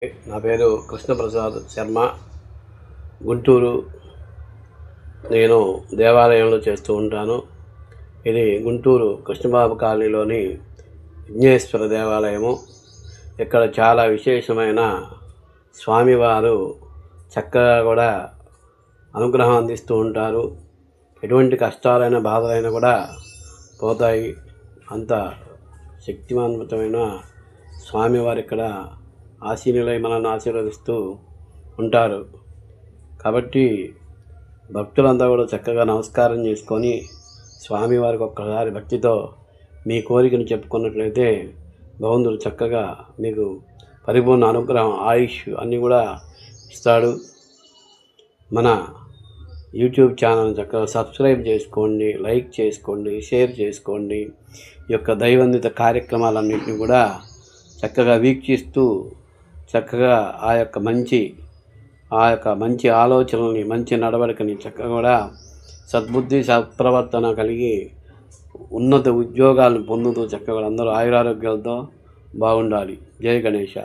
నా పేరు కృష్ణప్రసాద్ శర్మ. గుంటూరు. నేను దేవాలయంలో చేస్తూ ఉంటాను. ఇది గుంటూరు కృష్ణబాబు కాలనీలోని విఘ్నేశ్వర దేవాలయము. ఇక్కడ చాలా విశేషమైన స్వామివారు చక్కగా కూడా అనుగ్రహం అందిస్తూ ఉంటారు. ఎటువంటి కష్టాలైన బాధలైనా కూడా పోతాయి. అంత శక్తివంతమైన స్వామివారు ఇక్కడ ఆశీనులై మనల్ని ఆశీర్వదిస్తూ ఉంటారు. కాబట్టి భక్తులంతా కూడా చక్కగా నమస్కారం చేసుకొని స్వామివారికి ఒక్కసారి భక్తితో మీ కోరికను చెప్పుకున్నట్లయితే భగవంతుడు చక్కగా మీకు పరిపూర్ణ అనుగ్రహం, ఆయుష్ అన్నీ కూడా ఇస్తాడు. మన యూట్యూబ్ ఛానల్ చక్కగా సబ్స్క్రైబ్ చేసుకోండి, లైక్ చేసుకోండి, షేర్ చేసుకోండి. ఈ యొక్క దైవందిత కార్యక్రమాలన్నింటినీ కూడా చక్కగా వీక్షిస్తూ చక్కగా ఆ యొక్క మంచి ఆలోచనల్ని, మంచి నడవడికని చక్కగా కూడా సద్బుద్ధి సత్ప్రవర్తన కలిగి ఉన్నత ఉద్యోగాలను పొందుతూ చక్కగా అందరూ ఆయురారోగ్యాలతో బాగుండాలి. జై గణేష.